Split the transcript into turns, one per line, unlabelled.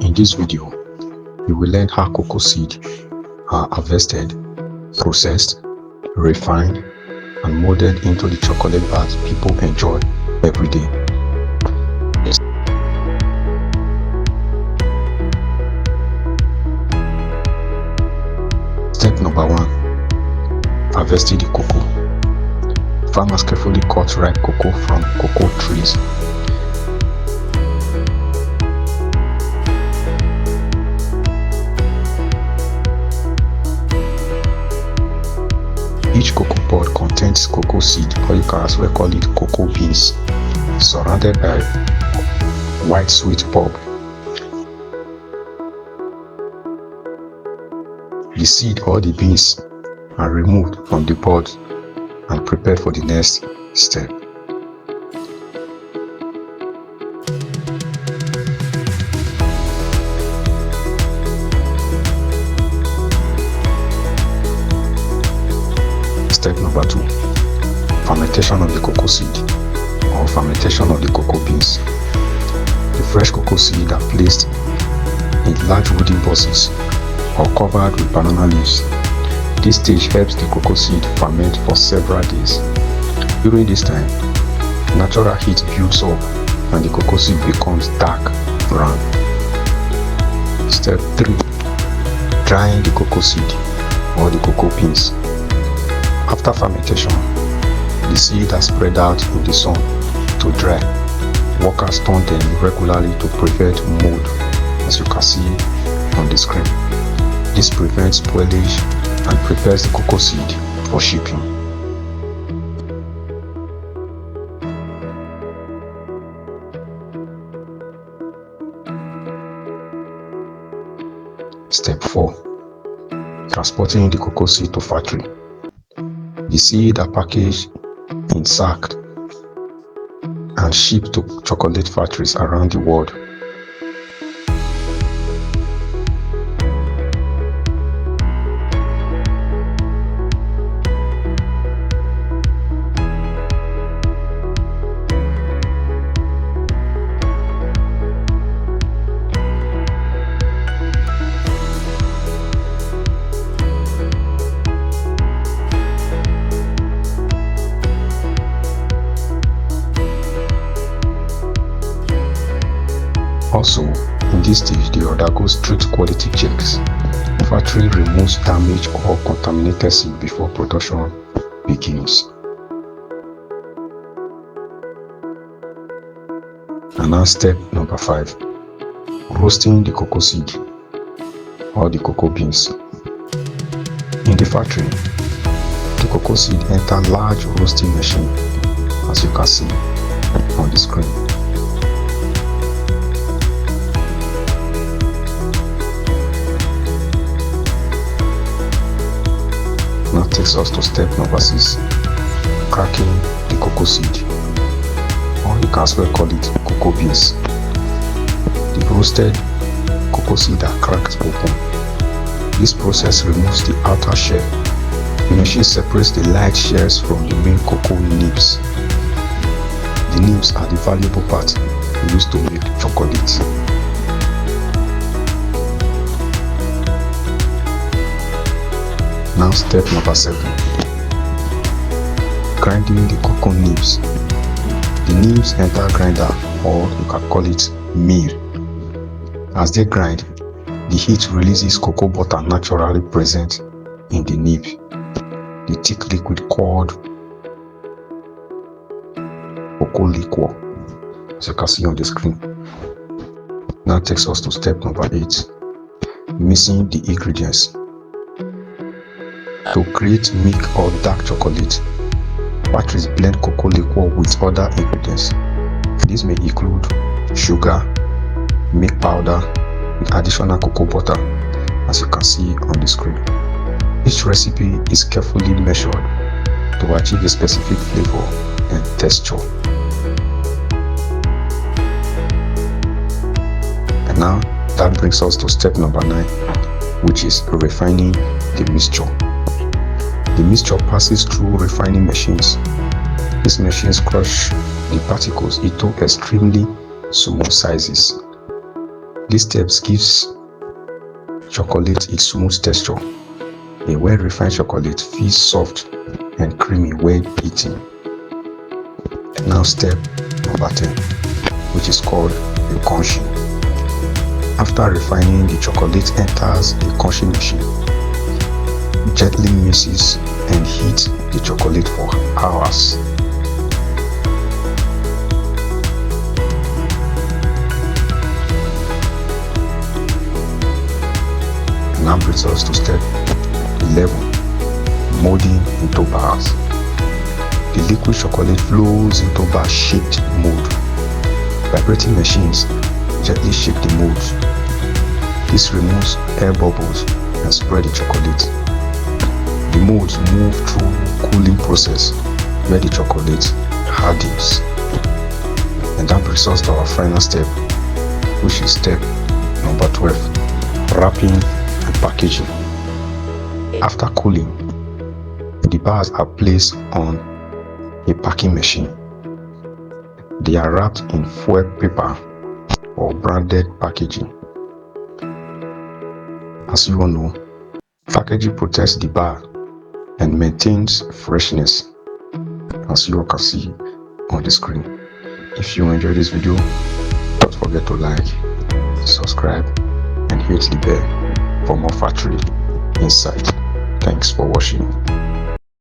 In this video, you will learn how cocoa seeds are harvested, processed, refined, and molded into the chocolate bars people enjoy every day. Step number 1. Harvesting the cocoa. Farmers carefully cut ripe cocoa from cocoa trees. Each cocoa pod contains cocoa seed, or you can as well call it cocoa beans, surrounded by white sweet pulp. The seed or the beans are removed from the pod and prepared for the next step. Step number 2. Fermentation of the cocoa seed or fermentation of the cocoa beans. The fresh cocoa seed are placed in large wooden boxes or covered with banana leaves. This stage helps the cocoa seed ferment for several days. During this time, natural heat builds up and the cocoa seed becomes dark brown. Step 3. Drying the cocoa seed or the cocoa beans. After fermentation, the seed are spread out in the sun to dry. Workers turn them regularly to prevent mold, as you can see on the screen. This prevents spoilage and prepares the cocoa seed for shipping. Step 4. Transporting the cocoa seed to factory. The seed are packaged in sacks and shipped to chocolate factories around the world. Also, in this stage, they undergo strict quality checks. The factory removes damaged or contaminated seed before production begins. And now step number 5. Roasting the cocoa seed or the cocoa beans. In the factory, the cocoa seed enter large roasting machine, as you can see on the screen. Now takes us to step number 6. Cracking the cocoa seed, or you can as well call it cocoa beans. The roasted cocoa seed are cracked open. This process removes the outer shell. The machine separates the light shells from the main cocoa nibs. The nibs are the valuable part used to make chocolate. Now step number 7. Grinding the cocoa nibs. The nibs enter grinder, or you can call it mill. As they grind, the heat releases cocoa butter naturally present in the nib, the thick liquid called cocoa liquor, as you can see on the screen. Now takes us to step number 8. Mixing the ingredients. To create milk or dark chocolate, factories blend cocoa liquor with other ingredients. This may include sugar, milk powder, with additional cocoa butter, as you can see on the screen. Each recipe is carefully measured to achieve a specific flavor and texture. And now that brings us to step number 9, which is refining the mixture. The mixture passes through refining machines. These machines crush the particles into extremely small sizes. These steps gives chocolate its smooth texture. A well-refined chocolate feels soft and creamy when eaten. Now step number 10, which is called the conching. After refining, the chocolate enters the conching machine. Gently mixes and heat the chocolate for hours. Now brings us to step 11, molding into bars. The liquid chocolate flows into bar-shaped mold. Vibrating machines gently shake the molds. This removes air bubbles and spread the chocolate. The molds move through cooling process where the chocolate hardens. And that brings us to our final step, which is step number 12, wrapping and packaging. After cooling, the bars are placed on a packing machine. They are wrapped in foil paper or branded packaging. As you all know, packaging protects the bar and maintains freshness, as you all can see on the screen. If you enjoyed this video, don't forget to like, subscribe, and hit the bell for more factory insight. Thanks for watching.